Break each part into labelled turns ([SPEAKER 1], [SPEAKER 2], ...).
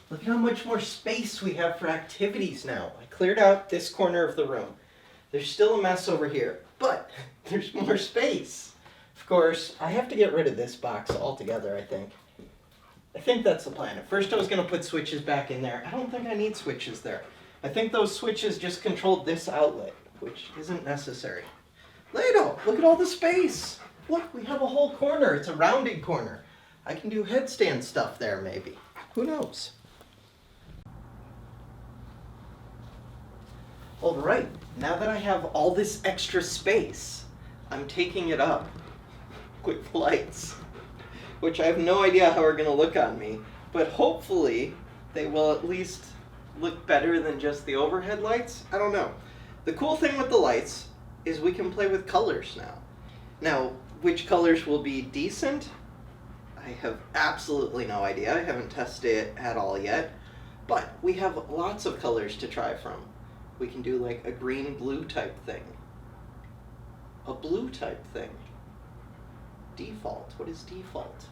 [SPEAKER 1] Look at how much more space we have for activities now. I cleared out this corner of the room. There's still a mess over here, but there's more space. Of course, I have to get rid of this box altogether, I think. I think that's the plan. At first I was going to put switches back in there. I don't think I need switches there. I think those switches just controlled this outlet, which isn't necessary. Lado, look at all the space. Look, we have a whole corner. It's a rounded corner. I can do headstand stuff there, maybe. Who knows? All right, now that I have all this extra space, I'm taking it up with lights, which I have no idea how are going to look on me, but hopefully they will at least look better than just the overhead lights. I don't know. The cool thing with the lights is we can play with colors now. Now, which colors will be decent? I have absolutely no idea. I haven't tested it at all yet, but we have lots of colors to try from. We can do like a green-blue type thing, a blue type thing. Default, what is default?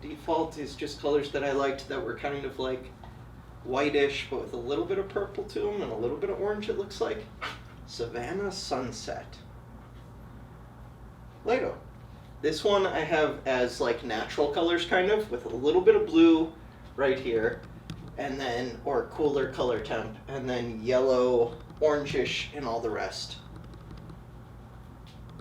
[SPEAKER 1] Default is just colors that I liked that were kind of like whitish, but with a little bit of purple to them and a little bit of orange, it looks like. Savannah Sunset. Lado. This one I have as like natural colors kind of, with a little bit of blue right here, and then, or cooler color temp, and then yellow, orangish, and all the rest.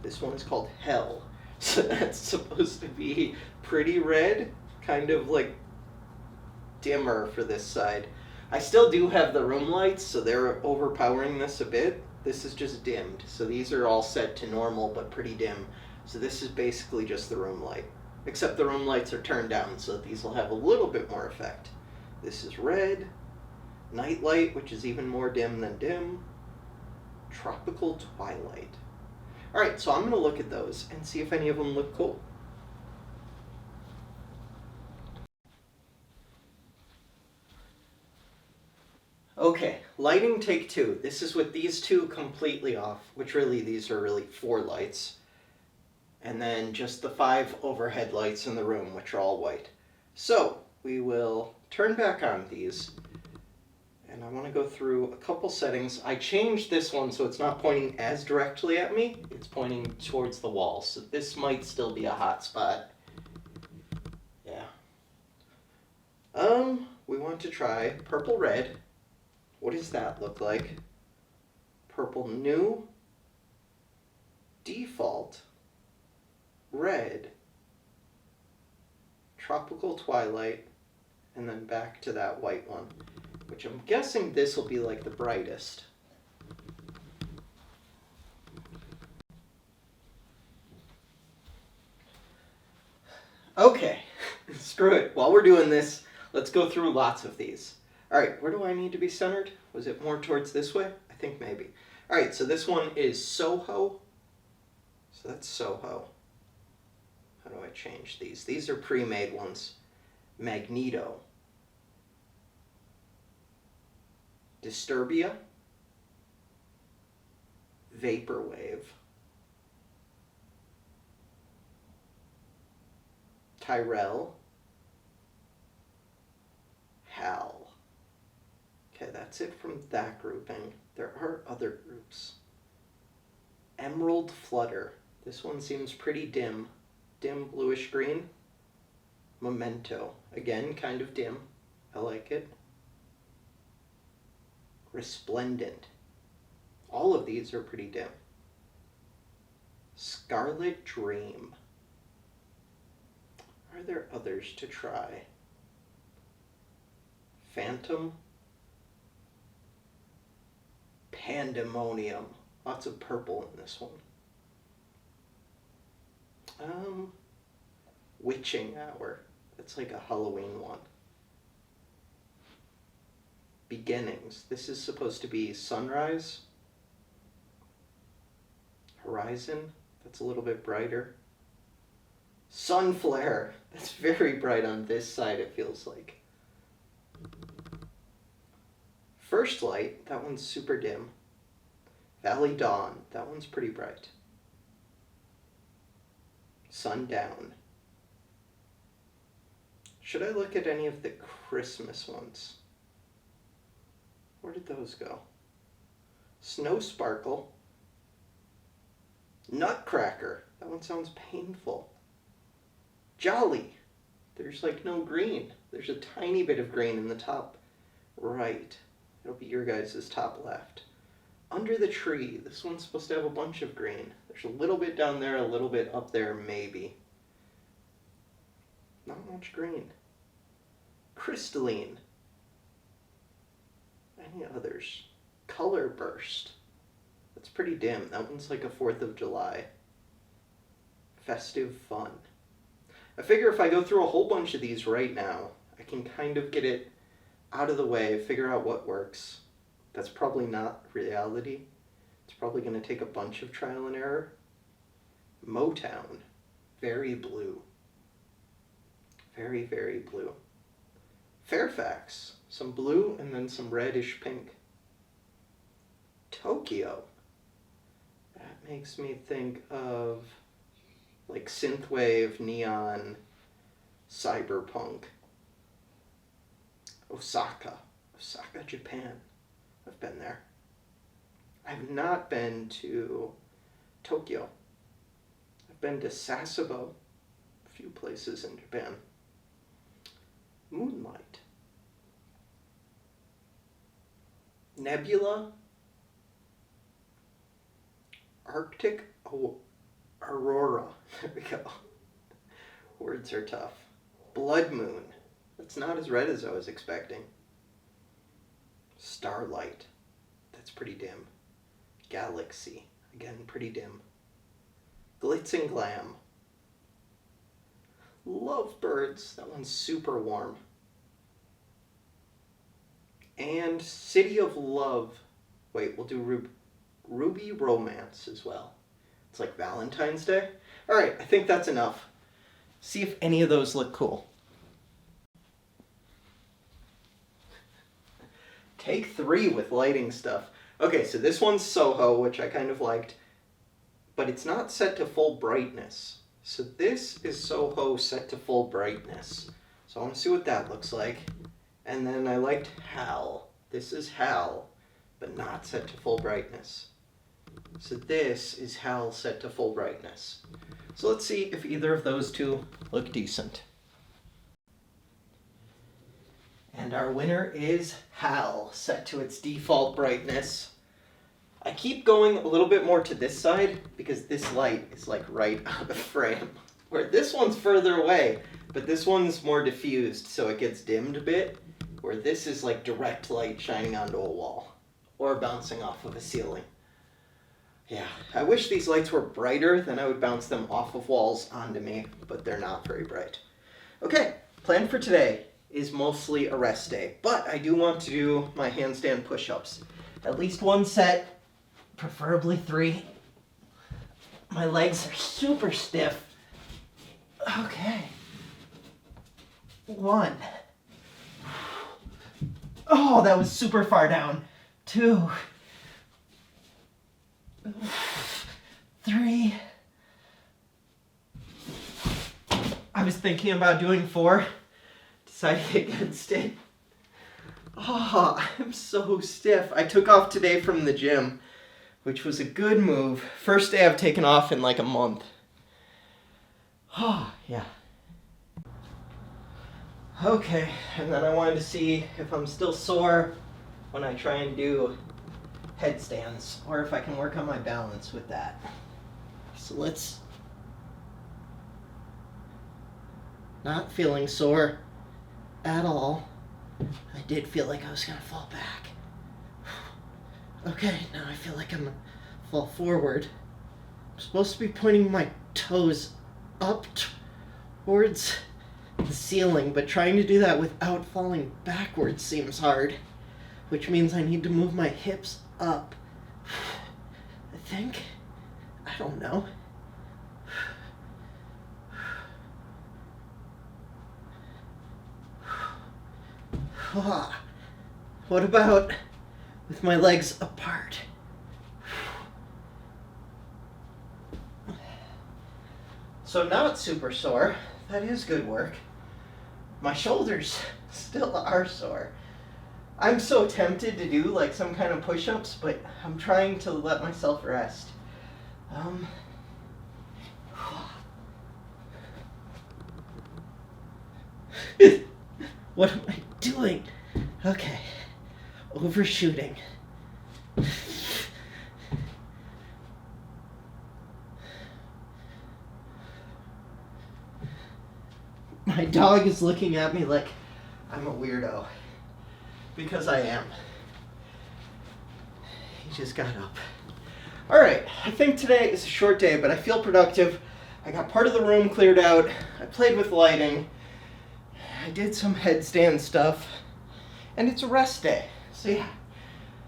[SPEAKER 1] This one is called Hell. So that's supposed to be pretty red, kind of like dimmer for this side. I still do have the room lights, so they're overpowering this a bit. This is just dimmed. So these are all set to normal, but pretty dim. So this is basically just the room light. Except the room lights are turned down, so these will have a little bit more effect. This is red. Night light, which is even more dim than dim. Tropical twilight. Alright, so I'm going to look at those and see if any of them look cool. Okay, lighting take 2. This is with these two completely off, which really, these are really 4 lights. And then just the 5 overhead lights in the room, which are all white. So, we will turn back on these. And I want to go through a couple settings. I changed this one so it's not pointing as directly at me. It's pointing towards the wall. So this might still be a hot spot. Yeah. We want to try purple red. What does that look like? Purple new. Default. Red. Tropical twilight. And then back to that white one. Which I'm guessing this will be like the brightest. Okay, screw it. While we're doing this, let's go through lots of these. All right, where do I need to be centered? Was it more towards this way? I think maybe. All right, so this one is Soho. So that's Soho. How do I change these? These are pre-made ones. Magneto. Disturbia, Vaporwave, Tyrell, Hal. Okay, that's it from that grouping. There are other groups. Emerald Flutter. This one seems pretty dim. Dim bluish green. Memento. Again, kind of dim. I like it. Resplendent. All of these are pretty dim. Scarlet Dream. Are there others to try? Phantom. Pandemonium. Lots of purple in this one. Witching Hour. That's like a Halloween one. Beginnings. This is supposed to be sunrise. Horizon. That's a little bit brighter. Sun flare. That's very bright on this side, it feels like. First light. That one's super dim. Valley Dawn. That one's pretty bright. Sundown. Should I look at any of the Christmas ones? Where did those go? Snow Sparkle. Nutcracker. That one sounds painful. Jolly. There's like no green. There's a tiny bit of green in the top right. It'll be your guys' top left. Under the Tree. This one's supposed to have a bunch of green. There's a little bit down there, a little bit up there, maybe. Not much green. Crystalline. Any others? Color Burst. That's pretty dim. That one's like a 4th of July. Festive Fun. I figure if I go through a whole bunch of these right now, I can kind of get it out of the way, figure out what works. That's probably not reality. It's probably going to take a bunch of trial and error. Motown. Very blue. Very, very blue. Fairfax. Some blue and then some reddish pink. Tokyo. That makes me think of like synthwave, neon, cyberpunk. Osaka, Japan. I've been there. I've not been to Tokyo. I've been to Sasebo, a few places in Japan. Moonlight. Nebula. Arctic Aurora. There we go. Words are tough. Blood Moon. That's not as red as I was expecting. Starlight. That's pretty dim. Galaxy. Again, pretty dim. Glitz and Glam. Lovebirds. That one's super warm. And City of Love. Wait, we'll do Ruby Romance as well. It's like Valentine's Day. Alright, I think that's enough. See if any of those look cool. Take 3 with lighting stuff. Okay, so this one's Soho, which I kind of liked, but it's not set to full brightness. So this is Soho set to full brightness. So I want to see what that looks like. And then I liked Hal. This is Hal, but not set to full brightness. So this is Hal set to full brightness. So let's see if either of those two look decent. And our winner is Hal, set to its default brightness. I keep going a little bit more to this side because this light is like right out of frame. Where this one's further away, but this one's more diffused, so it gets dimmed a bit. Where this is like direct light shining onto a wall or bouncing off of a ceiling. Yeah, I wish these lights were brighter, then I would bounce them off of walls onto me, but they're not very bright. Okay, plan for today is mostly a rest day, but I do want to do my handstand push-ups. At least one set, preferably 3. My legs are super stiff. Okay. 1. Oh, that was super far down. 2. 3. I was thinking about doing 4. Decided against it. Oh, I'm so stiff. I took off today from the gym, which was a good move. First day I've taken off in like a month. Oh, yeah. Okay, and then I wanted to see if I'm still sore when I try and do headstands, or if I can work on my balance with that. So let's... Not feeling sore at all. I did feel like I was gonna fall back. Okay, now I feel like I'm gonna fall forward. I'm supposed to be pointing my toes up towards the ceiling, but trying to do that without falling backwards seems hard, which means I need to move my hips up. I think. I don't know. What about with my legs apart? So not super sore. That is good work. My shoulders still are sore. I'm so tempted to do like some kind of push-ups, but I'm trying to let myself rest. What am I doing? Okay. Overshooting. My dog is looking at me like I'm a weirdo. Because I am. He just got up. Alright, I think today is a short day, but I feel productive. I got part of the room cleared out. I played with lighting. I did some headstand stuff. And it's a rest day. So yeah,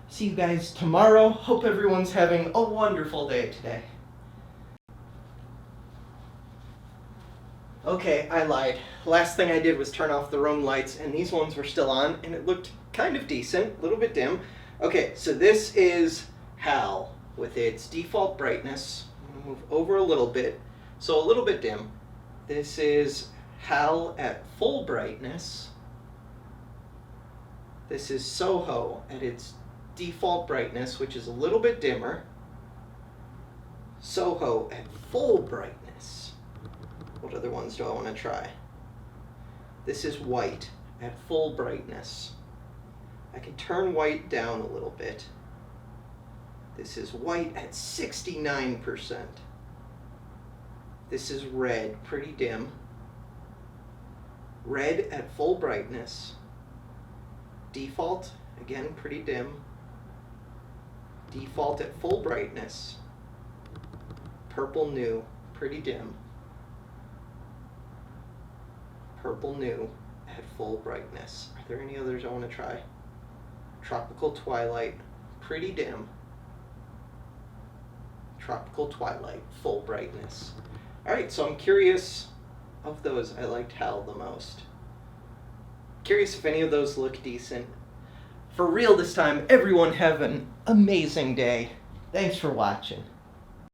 [SPEAKER 1] see you guys tomorrow. Hope everyone's having a wonderful day today. Okay, I lied. Last thing I did was turn off the room lights, and these ones were still on, and it looked kind of decent, a little bit dim. Okay, so this is HAL with its default brightness. I'm going to move over a little bit, so a little bit dim. This is HAL at full brightness. This is Soho at its default brightness, which is a little bit dimmer. Soho at full brightness. What other ones do I want to try? This is white at full brightness. I can turn white down a little bit. This is white at 69%. This is red, pretty dim. Red at full brightness. Default, again, pretty dim. Default at full brightness. Purple new, pretty dim. Purple new at full brightness. Are there any others I want to try? Tropical twilight, pretty dim. Tropical twilight, full brightness. Alright, so I'm curious, of those I liked HAL the most. Curious if any of those look decent. For real this time, everyone have an amazing day. Thanks for watching.